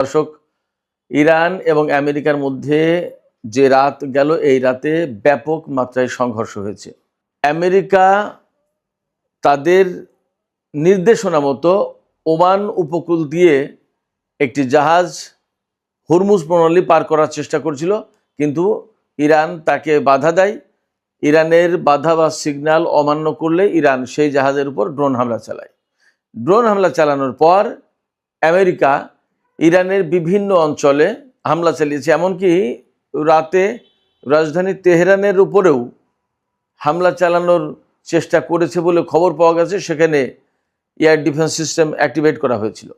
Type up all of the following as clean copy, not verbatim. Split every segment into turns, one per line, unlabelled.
দর্শক, ইরান এবং আমেরিকার মধ্যে যে রাত গেল, এই রাতে ব্যাপক মাত্রায় সংঘর্ষ হয়েছে। আমেরিকা তাদের নির্দেশনা মতো ওমান উপকূল দিয়ে একটি জাহাজ হরমুজ প্রণালী পার করার চেষ্টা করছিল, কিন্তু ইরান তাকে বাধা দেয়। ইরানের বাধা বা সিগন্যাল অমান্য করলে ইরান সেই জাহাজের উপর ড্রোন হামলা চালায়। ড্রোন হামলা চালানোর পর আমেরিকা ইরানের বিভিন্ন অঞ্চলে হামলা চালিয়েছে, এমনকি রাতে রাজধানী তেহরানের উপরেও হামলা চালানোর চেষ্টা করেছে বলে খবর পাওয়া গেছে। সেখানে এয়ার ডিফেন্স সিস্টেম অ্যাক্টিভেট করা হয়েছিল।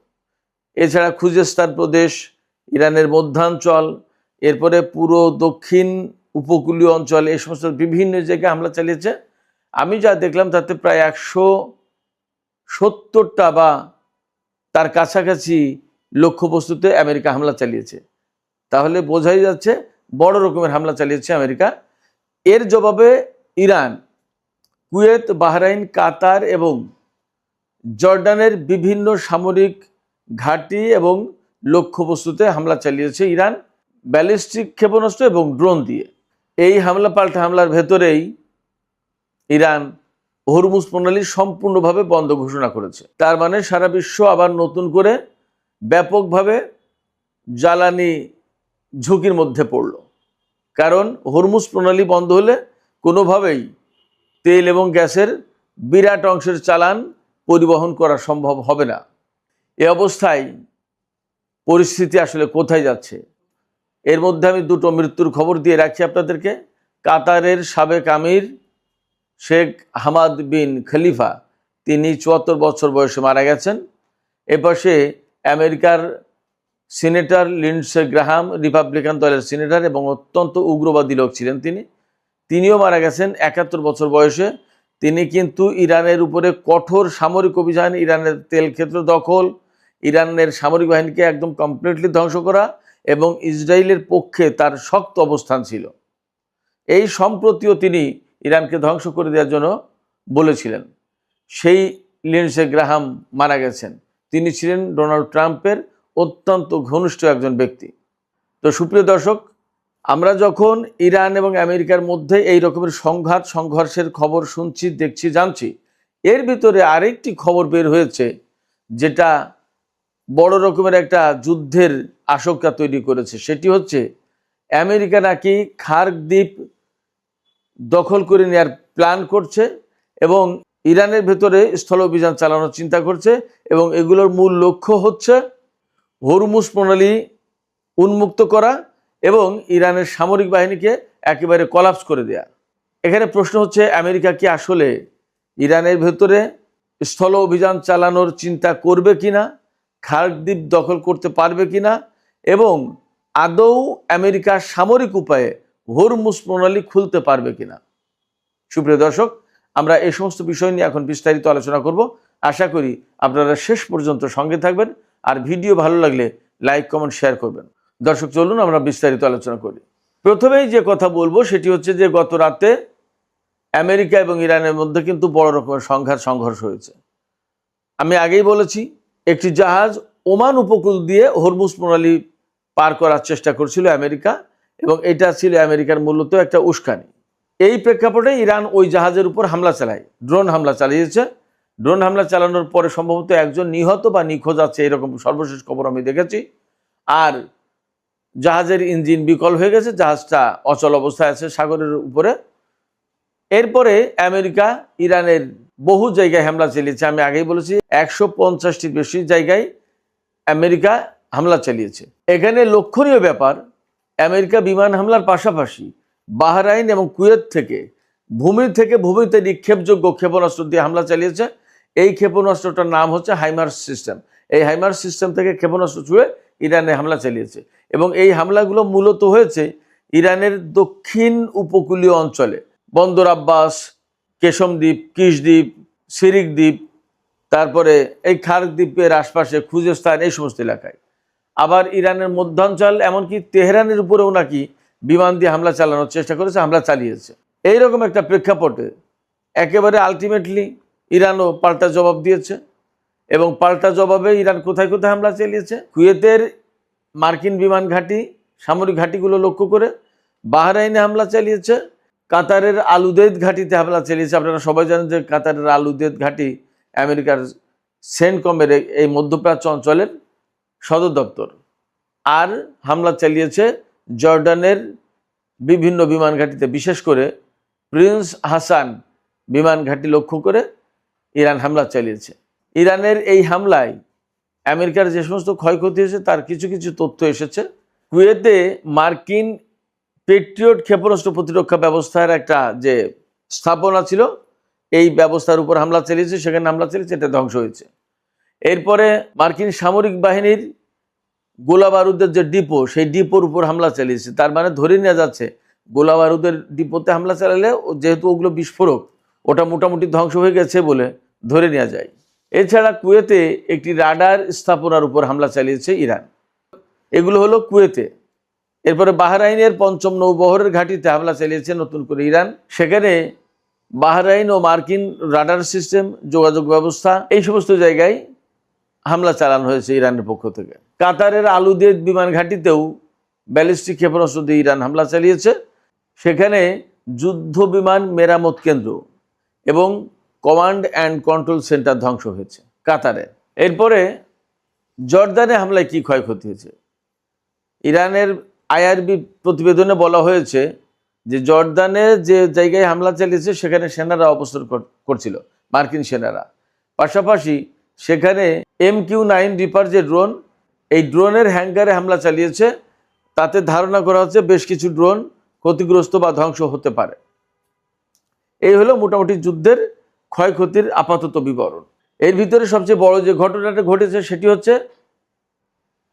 এছাড়া খুজেস্তান প্রদেশ, ইরানের মধ্যাঞ্চল, এরপরে পুরো দক্ষিণ উপকূলীয় অঞ্চল, এই সমস্ত বিভিন্ন জায়গায় হামলা চালিয়েছে। আমি যা দেখলাম তাতে প্রায় 170টা বা তার কাছাকাছি লক্ষ্যবস্তুতে আমেরিকা হামলা চালিয়েছে। তাহলে বোঝাই যাচ্ছে বড় রকমের হামলা চালিয়েছে আমেরিকা। এর জবাবে ইরান কুয়েত, বাহরাইন, কাতার এবং জর্ডানের বিভিন্ন সামরিক ঘাঁটি এবং লক্ষ্যবস্তুতে হামলা চালিয়েছে ইরান ব্যালিস্টিক ক্ষেপণাস্ত্র এবং ড্রোন দিয়ে। এই হামলা পাল্টা হামলার ভেতরেই ইরান হরমুজ প্রণালী সম্পূর্ণভাবে বন্ধ ঘোষণা করেছে। তার মানে সারা বিশ্ব আবার নতুন করে ব্যাপকভাবে জ্বালানি ঝুঁকির মধ্যে পড়ল। কারণ হরমুজ প্রণালী বন্ধ হলে কোনোভাবেই তেল এবং গ্যাসের বিরাট অংশের চালান পরিবহন করা সম্ভব হবে না। এ অবস্থায় পরিস্থিতি আসলে কোথায় যাচ্ছে? এর মধ্যে আমি দুটো মৃত্যুর খবর দিয়ে রাখি আপনাদেরকে। কাতারের সাবেক আমির শেখ হামাদ বিন খলিফা, তিনি 74 বছর বয়সে মারা গেছেন। এপাশে আমেরিকার সিনেটর লিন্ডসে গ্রাহাম, রিপাবলিকান দলের সিনেটর এবং অত্যন্ত উগ্রবাদী লোক ছিলেন তিনিও মারা গেছেন 71 বছর বয়সে। তিনি কিন্তু ইরানের উপরে কঠোর সামরিক অভিযান, ইরানের তেল ক্ষেত্র দখল, ইরানের সামরিক বাহিনীকে একদম কমপ্লিটলি ধ্বংস করা এবং ইসরায়েলের পক্ষে তার শক্ত অবস্থান ছিল। এই সম্প্রতিও তিনি ইরানকে ধ্বংস করে দেওয়ার জন্য বলেছিলেন। সেই লিন্ডসে গ্রাহাম মারা গেছেন। তিনি ছিলেন ডোনাল্ড ট্রাম্পের অত্যন্ত ঘনিষ্ঠ একজন ব্যক্তি। তো সুপ্রিয় দর্শক, আমরা যখন ইরান এবং আমেরিকার মধ্যে এই রকমের সংঘর্ষের খবর শুনছি, দেখছি, জানছি, এর ভিতরে আরেকটি খবর বের হয়েছে যেটা বড় রকমের একটা যুদ্ধের আশঙ্কা তৈরি করেছে। সেটি হচ্ছে আমেরিকা নাকি খার্ক দ্বীপ দখল করে নেওয়ার প্ল্যান করছে এবং ইরানের ভেতরে স্থল অভিযান চালানোর চিন্তা করছে এবং এগুলোর মূল লক্ষ্য হচ্ছে হরমুজ প্রণালী উন্মুক্ত করা এবং ইরানের সামরিক বাহিনীকে একেবারে কলাপস করে দেয়া। এখানে প্রশ্ন হচ্ছে, আমেরিকা কি আসলে ইরানের ভেতরে স্থল অভিযান চালানোর চিন্তা করবে কিনা, খার্ক দ্বীপ দখল করতে পারবে কিনা এবং আদৌ আমেরিকা সামরিক উপায়ে হরমুজ প্রণালী খুলতে পারবে কিনা? সুপ্রিয় দর্শক, আমরা এই সমস্ত বিষয় নিয়ে এখন বিস্তারিত আলোচনা করব। আশা করি আপনারা শেষ পর্যন্ত সঙ্গে থাকবেন, আর ভিডিও ভালো লাগলে লাইক, কমেন্ট, শেয়ার করবেন। দর্শক, চলুন আমরা বিস্তারিত আলোচনা করি। প্রথমেই যে কথা বলবো সেটি হচ্ছে যে গত রাতে আমেরিকা এবং ইরানের মধ্যে কিন্তু বড় রকমের সংঘর্ষ হয়েছে। আমি আগেই বলেছি, একটি জাহাজ ওমান উপকূল দিয়ে হরমুজ প্রণালী পার করার চেষ্টা করছিল আমেরিকা এবং এটা ছিল আমেরিকার মূলত একটা উস্কানি। এই প্রেক্ষাপটে ইরান ওই জাহাজের উপর হামলা চালায়, ড্রোন হামলা চালিয়েছে। ড্রোন হামলা চালানোর পরে সম্ভবত একজন নিহত বা নিখোঁজ আছে, এরকম সর্বশেষ খবর আমি দেখেছি। আর জাহাজের ইঞ্জিন বিকল হয়ে গেছে, জাহাজটা অচল অবস্থায় আছে সাগরের উপরে। এরপরে আমেরিকা ইরানের বহু জায়গায় হামলা চালিয়েছে। আমি আগেই বলেছি 150টির বেশি জায়গায় আমেরিকা হামলা চালিয়েছে। এখানে লক্ষণীয় ব্যাপার, আমেরিকা বিমান হামলার পাশাপাশি বাহরাইন এবং কুয়েত থেকে ভূমিতে নিক্ষেপযোগ্য ক্ষেপণাস্ত্র দিয়ে হামলা চালিয়েছে। এই ক্ষেপণাস্ত্রটার নাম হচ্ছে হাইমার্স সিস্টেম। এই হাইমার্স সিস্টেম থেকে ক্ষেপণাস্ত্র ছুঁড়ে ইরানে হামলা চালিয়েছে এবং এই হামলাগুলো মূলত হয়েছে ইরানের দক্ষিণ উপকূলীয় অঞ্চলে, বন্দর আব্বাস, কেশম দ্বীপ, কিশ দ্বীপ, সিরিক দ্বীপ, তারপরে এই খার্ক দ্বীপের আশপাশে খুজেস্তান, এই সমস্ত এলাকায়। আবার ইরানের মধ্যাঞ্চল, এমনকি তেহরানের উপরেও নাকি বিমান দিয়ে হামলা চালানোর চেষ্টা করেছে, হামলা চালিয়েছে। এইরকম একটা প্রেক্ষাপটে একেবারে আলটিমেটলি ইরানও পাল্টা জবাব দিয়েছে এবং পাল্টা জবাবে ইরান কোথায় কোথায় হামলা চালিয়েছে? কুয়েতের মার্কিন বিমান ঘাঁটি, সামরিক ঘাঁটিগুলো লক্ষ্য করে, বাহরাইনে হামলা চালিয়েছে, কাতারের আলুদেদ ঘাঁটিতে হামলা চালিয়েছে। আপনারা সবাই জানেন যে কাতারের আলুদেদ ঘাঁটি আমেরিকার সেন্টকমের এই মধ্যপ্রাচ্য অঞ্চলের সদর দপ্তর। আর হামলা চালিয়েছে জর্ডানের বিভিন্ন বিমান ঘাঁটিতে, বিশেষ করে প্রিন্স হাসান বিমান ঘাঁটি লক্ষ্য করে ইরান হামলা চালিয়েছে। ইরানের এই হামলায় আমেরিকার যে সমস্ত ক্ষয়ক্ষতি হয়েছে তার কিছু কিছু তথ্য এসেছে। কুয়েতে মার্কিন পেট্রিয়ট ক্ষেপণাস্ত্র প্রতিরক্ষা ব্যবস্থার একটা যে স্থাপনা ছিল, এই ব্যবস্থার উপর হামলা চালিয়েছে, সেখানে হামলা চালিয়েছে, এটা ধ্বংস হয়েছে। এরপরে মার্কিন সামরিক বাহিনীর গোলা বারুদের যে ডিপো, সেই ডিপোর উপর হামলা চালিয়েছে। তার মানে ধরে নেওয়া যাচ্ছে গোলা বারুদের ডিপোতে হামলা চালালে, যেহেতু ওগুলো বিস্ফোরক, ওটা মোটামুটি ধ্বংস হয়ে গেছে বলে ধরে নেওয়া যায়। এছাড়া কুয়েতে একটি রাডার স্থাপনার উপর হামলা চালিয়েছে ইরান। এগুলো হলো কুয়েতে। এরপরে বাহরাইনের ৫ম নৌবহরের ঘাঁটিতে হামলা চালিয়েছে নতুন করে ইরান। সেখানে বাহরাইন ও মার্কিন রাডার সিস্টেম, যোগাযোগ ব্যবস্থা, এই সমস্ত জায়গায় হামলা চালানো হয়েছে ইরানের পক্ষ থেকে। কাতারের আলুদেদ বিমান ঘাঁটিতেও ব্যালিস্টিক ক্ষেপণাস্ত্র দিয়ে ইরান হামলা চালিয়েছে। সেখানে যুদ্ধ বিমান মেরামত কেন্দ্র এবং কমান্ড অ্যান্ড কন্ট্রোল সেন্টার ধ্বংস হয়েছে কাতারে। এরপরে জর্দানে হামলায় কি ক্ষয়ক্ষতি হয়েছে? ইরানের আইআরবি প্রতিবেদনে বলা হয়েছে যে জর্দানে যে জায়গায় হামলা চালিয়েছে সেখানে সেনারা অবস্থান করছিল, মার্কিন সেনারা। পাশাপাশি সেখানে MQ-9 রিপার যে ড্রোন, এই ড্রোনের হ্যাঙ্গারে হামলা চালিয়েছে। তাতে ধারণা করা হচ্ছে বেশ কিছু ড্রোন ক্ষতিগ্রস্ত বা ধ্বংস হতে পারে। এই হলো মোটামুটি যুদ্ধের ক্ষয়ক্ষতির আপাতত বিবরণ। এর ভিতরে সবচেয়ে বড় যে ঘটনাটা ঘটেছে সেটি হচ্ছে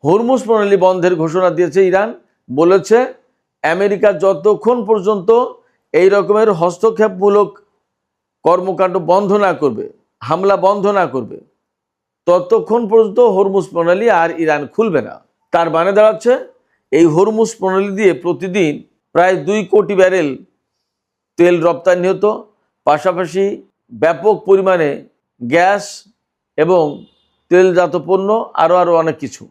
হরমুজ প্রণালী বন্ধের ঘোষণা দিয়েছে ইরান। বলেছে আমেরিকা যতক্ষণ পর্যন্ত এই রকমের হস্তক্ষেপমূলক কর্মকাণ্ড বন্ধ না করবে, হামলা বন্ধ না করবে, ততক্ষণ পর্যন্ত হরমুজ প্রণালী আর ইরান খুলবে না। তার মানে দাঁড়াচ্ছে এই হরমুজ প্রণালী দিয়ে প্রতিদিন প্রায় 2 কোটি ব্যারেল তেল রপ্তানি হতো। পাশাপাশি ব্যাপক পরিমাণে গ্যাস এবং তেলজাত পণ্য, আরও অনেক কিছু,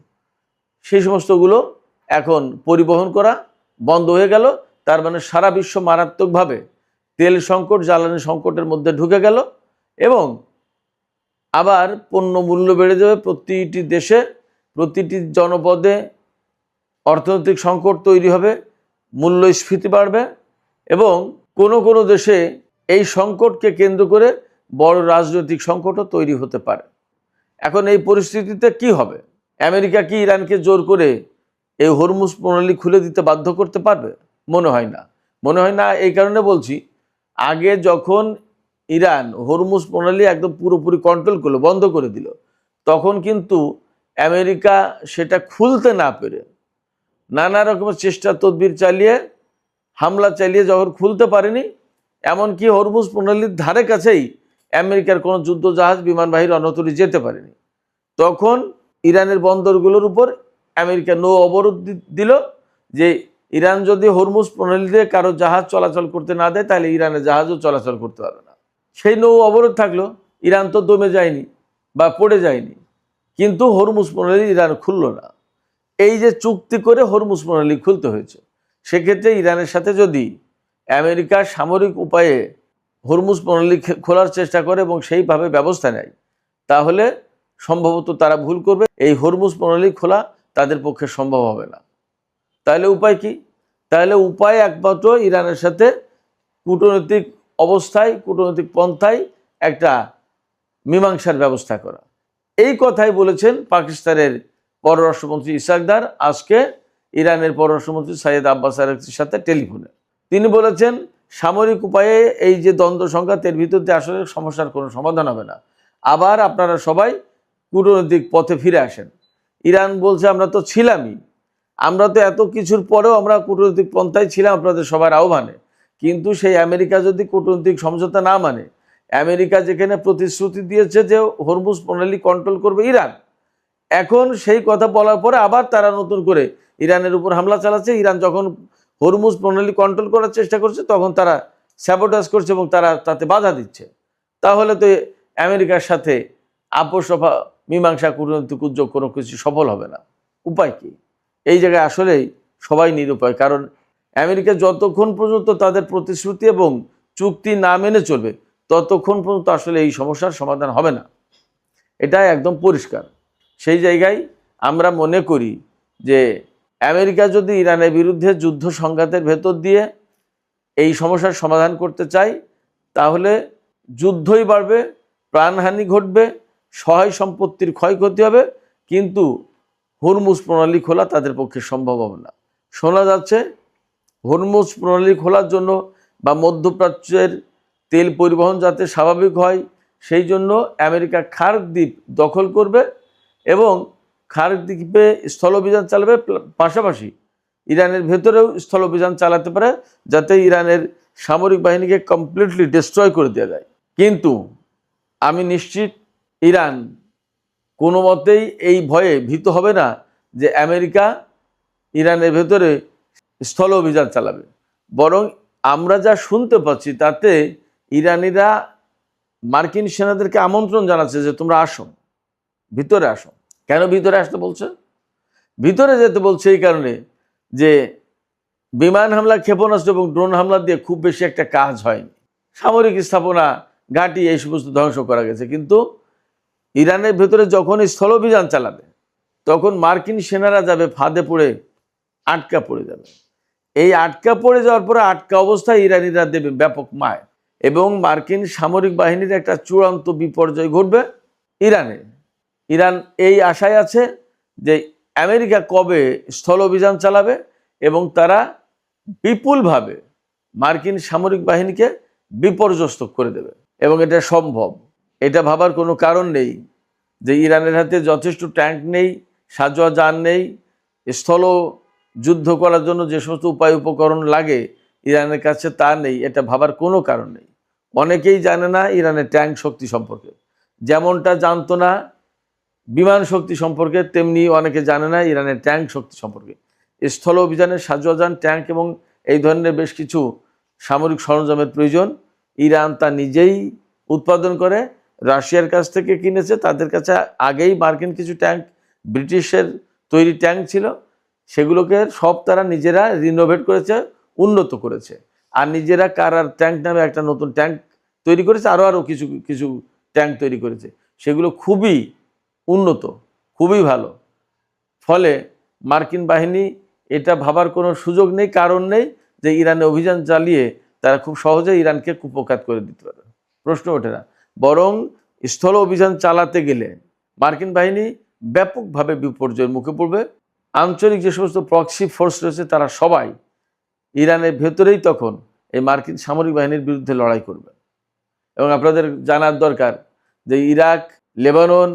সেই সমস্তগুলো এখন পরিবহন করা বন্ধ হয়ে গেল। তার মানে সারা বিশ্ব মারাত্মকভাবে তেল সংকট, জ্বালানি সংকটের মধ্যে ঢুকে গেল। এবং আবার পণ্য মূল্য বেড়ে যাবে প্রতিটি দেশে, প্রতিটি জনপদে অর্থনৈতিক সংকট তৈরি হবে, মূল্যস্ফীতি বাড়বে এবং কোনো কোনো দেশে এই সংকটকে কেন্দ্র করে বড় রাজনৈতিক সংকটও তৈরি হতে পারে। এখন এই পরিস্থিতিতে কি হবে? আমেরিকা কি ইরানকে জোর করে এই হরমুজ প্রণালী খুলে দিতে বাধ্য করতে পারবে? মনে হয় না। মনে হয় না এই কারণে বলছি, আগে যখন ইরান হরমুজ প্রণালী একদম পুরোপুরি কন্ট্রোল করলো, বন্ধ করে দিল, তখন কিন্তু আমেরিকা সেটা খুলতে না পেরে নানা রকমের চেষ্টা তদবির চালিয়ে, হামলা চালিয়ে যখন খুলতে পারেনি, এমনকি হরমুজ প্রণালীর ধারে কাছেই আমেরিকার কোনো যুদ্ধ জাহাজ, বিমানবাহী রণতরী যেতে পারেনি, তখন ইরানের বন্দরগুলোর উপর আমেরিকা নৌ অবরোধ দিল যে ইরান যদি হরমুজ প্রণালী দিয়ে কারো জাহাজ চলাচল করতে না দেয় তাহলে ইরানের জাহাজও চলাচল করতে পারবে না। সেই নৌ অবরোধ থাকলো, ইরান তো দমে যায়নি বা পড়ে যায়নি, কিন্তু হরমুজ প্রণালী ইরান খুলল না। এই যে চুক্তি করে হরমুজ প্রণালী খুলতে হয়েছে, সেক্ষেত্রে ইরানের সাথে যদি আমেরিকা সামরিক উপায়ে হরমুজ প্রণালী খোলার চেষ্টা করে এবং সেইভাবে ব্যবস্থা নেয়, তাহলে সম্ভবত তারা ভুল করবে। এই হরমুজ প্রণালী খোলা তাদের পক্ষে সম্ভব হবে না। তাহলে উপায় কি? তাহলে উপায় একমাত্র ইরানের সাথে কূটনৈতিক অবস্থায়, কূটনৈতিক পন্থায় একটা মীমাংসার ব্যবস্থা করা। এই কথাই বলেছেন পাকিস্তানের পররাষ্ট্রমন্ত্রী ইসহাক দার আজকে ইরানের পররাষ্ট্রমন্ত্রী সাইয়েদ আব্বাস আরাগচির সাথে টেলিফোনে। তিনি বলেছেন সামরিক উপায়ে এই যে দ্বন্দ্ব সংঘাত, এর ভিতর দিয়ে আসলে সমস্যার কোনো সমাধান হবে না। আবার আপনারা সবাই কূটনৈতিক পথে ফিরে আসেন। ইরান বলছে আমরা তো ছিলামই, আমরা তো এত কিছুর পরেও আমরা কূটনৈতিক পন্থায় ছিলাম আপনাদের সবার আহ্বানে, কিন্তু সেই আমেরিকা যদি কূটনৈতিক সমঝোতা না মানে, আমেরিকা যেখানে প্রতিশ্রুতি দিয়েছে যে হরমুজ প্রণালী কন্ট্রোল করবে ইরান, এখন সেই কথা বলার পরে আবার তারা নতুন করে ইরানের উপর হামলা চালাচ্ছে। ইরান যখন হরমুজ প্রণালী কন্ট্রোল করার চেষ্টা করছে তখন তারা স্যাবোটাজ করছে এবং তারা তাতে বাধা দিচ্ছে। তাহলে তো আমেরিকার সাথে আপোষ মীমাংসা, কূটনৈতিক উদ্যোগ কোনো কিছু সফল হবে না। উপায় কি? এই জায়গায় আসলেই সবাই নিরুপায়, কারণ আমেরিকা যতক্ষণ পর্যন্ত তাদের প্রতিশ্রুতি এবং চুক্তি না মেনে চলবে ততক্ষণ পর্যন্ত আসলে এই সমস্যার সমাধান হবে না, এটা একদম পরিষ্কার। সেই জায়গায় আমরা মনে করি যে আমেরিকা যদি ইরানের বিরুদ্ধে যুদ্ধ সংঘাতের ভেতর দিয়ে এই সমস্যার সমাধান করতে চায় তাহলে যুদ্ধই বাড়বে, প্রাণহানি ঘটবে, সহায় সম্পত্তির ক্ষয়ক্ষতি হবে, কিন্তু হরমুজ প্রণালী খোলা তাদের পক্ষে সম্ভব হবে না। শোনা যাচ্ছে হরমুজ প্রণালী খোলার জন্য বা মধ্যপ্রাচ্যের তেল পরিবহন যাতে স্বাভাবিক হয় সেই জন্য আমেরিকা খার্ক দ্বীপ দখল করবে এবং খার্ক দ্বীপে স্থল অভিযান চালাবে, পাশাপাশি ইরানের ভেতরেও স্থল অভিযান চালাতে পারে যাতে ইরানের সামরিক বাহিনীকে কমপ্লিটলি ডিস্ট্রয় করে দেওয়া যায়। কিন্তু আমি নিশ্চিত ইরান কোনো মতেই এই ভয়ে ভীত হবে না যে আমেরিকা ইরানের ভেতরে স্থল অভিযান চালাবে, বরং আমরা যা শুনতে পাচ্ছি তাতে ইরানিরা মার্কিন সেনাদেরকে আমন্ত্রণ জানাচ্ছে যে তোমরা আসো, ভিতরে আসো। কেন ভিতরে আসতে বলছে? ভিতরে যেতে বলছে এই কারণে যে বিমান হামলা, ক্ষেপণাস্ত্র এবং ড্রোন হামলা দিয়ে খুব বেশি একটা কাজ হয়নি, সামরিক স্থাপনা, ঘাঁটি এই সমস্ত ধ্বংস করা গেছে, কিন্তু ইরানের ভেতরে যখন স্থল অভিযান চালাবে তখন মার্কিন সেনারা যাবে ফাঁদে পড়ে, আটকা পড়ে যাবে। এই আটকা পড়ে যাওয়ার পরে আটকা অবস্থায় ইরানিরা দেবে ব্যাপক মার এবং মার্কিন সামরিক বাহিনীর একটা চূড়ান্ত বিপর্যয় ঘটবে ইরানে। ইরান এই আশায় আছে যে আমেরিকা কবে স্থল অভিযান চালাবে এবং তারা বিপুলভাবে মার্কিন সামরিক বাহিনীকে বিপর্যস্ত করে দেবে, এবং এটা সম্ভব। এটা ভাবার কোনো কারণ নেই যে ইরানের হাতে যথেষ্ট ট্যাঙ্ক নেই, সাঁজোয়া যান নেই, স্থল যুদ্ধ করার জন্য যে সমস্ত উপায় উপকরণ লাগে ইরানের কাছে তা নেই, এটা ভাবার কোনো কারণ নেই। অনেকেই জানে না ইরানের ট্যাঙ্ক শক্তি সম্পর্কে, যেমনটা জানতো না বিমান শক্তি সম্পর্কে, তেমনি অনেকে জানে না ইরানের ট্যাঙ্ক শক্তি সম্পর্কে। স্থল অভিযানের সাঁজোয়াজান, ট্যাঙ্ক এবং এই ধরনের বেশ কিছু সামরিক সরঞ্জামের প্রয়োজন। ইরান তা নিজেই উৎপাদন করে, রাশিয়ার কাছ থেকে কিনেছে, তাদের কাছে আগেই মার্কিন কিছু ট্যাঙ্ক, ব্রিটিশের তৈরি ট্যাঙ্ক ছিল, সেগুলোকে সব তারা নিজেরা রিনোভেট করেছে, উন্নত করেছে, আর নিজেরা কারার ট্যাঙ্ক নামে একটা নতুন ট্যাঙ্ক তৈরি করেছে, আরও কিছু কিছু ট্যাঙ্ক তৈরি করেছে, সেগুলো খুবই উন্নত, খুবই ভালো। ফলে মার্কিন বাহিনী এটা ভাবার কোনো সুযোগ নেই, কারণ নেই যে ইরানে অভিযান চালিয়ে তারা খুব সহজে ইরানকে কুপোকাত করে দিতে পারে, প্রশ্ন ওঠে না। বরং স্থল অভিযান চালাতে গেলে মার্কিন বাহিনী ব্যাপকভাবে বিপর্যয়ের মুখে পড়বে। আঞ্চলিক যে সমস্ত প্রক্সি ফোর্স রয়েছে তারা সবাই ইরানের ভেতরেই তখন এই মার্কিন সামরিক বাহিনীর বিরুদ্ধে লড়াই করবে। এবং আপনাদের জানার দরকার যে ইরাক, লেবানন,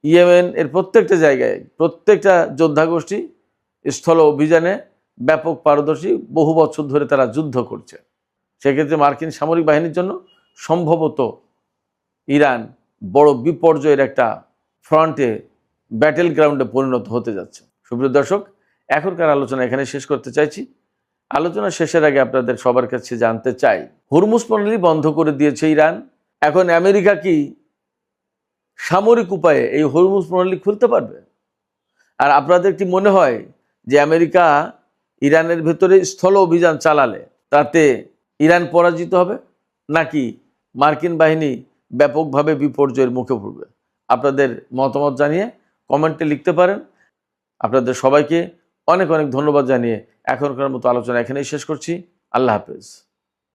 ইয়েমেন এর প্রত্যেকটা জায়গায় প্রত্যেকটা যোদ্ধা গোষ্ঠী স্থল অভিযানে ব্যাপক পারদর্শী, বহু বছর ধরে তারা যুদ্ধ করছে। সেক্ষেত্রে মার্কিন সামরিক বাহিনীর জন্য সম্ভবত ইরান বড় বিপর্যয়ের একটা ফ্রন্টে, ব্যাটেল গ্রাউন্ডে পরিণত হতে যাচ্ছে। সুপ্রিয় দর্শক, এখনকার আলোচনা এখানে শেষ করতে চাইছি। আলোচনা শেষের আগে আপনাদের সবার কাছে জানতে চাই, হরমুজ প্রণালী বন্ধ করে দিয়েছে ইরান, এখন আমেরিকা কি সামরিক উপায়ে এই হরমুজ প্রণালী খুলতে পারবে? আর আপনাদের কি মনে হয় যে আমেরিকা ইরানের ভেতরে স্থল অভিযান চালালে তাতে ইরান পরাজিত হবে, নাকি মার্কিন বাহিনী ব্যাপকভাবে বিপর্যয়ের মুখে পড়বে? আপনাদের মতামত জানিয়ে কমেন্টে লিখতে পারেন। আপনাদের সবাইকে অনেক অনেক ধন্যবাদ জানিয়ে এখনকার মতো আলোচনা এখানেই শেষ করছি। আল্লাহ হাফেজ।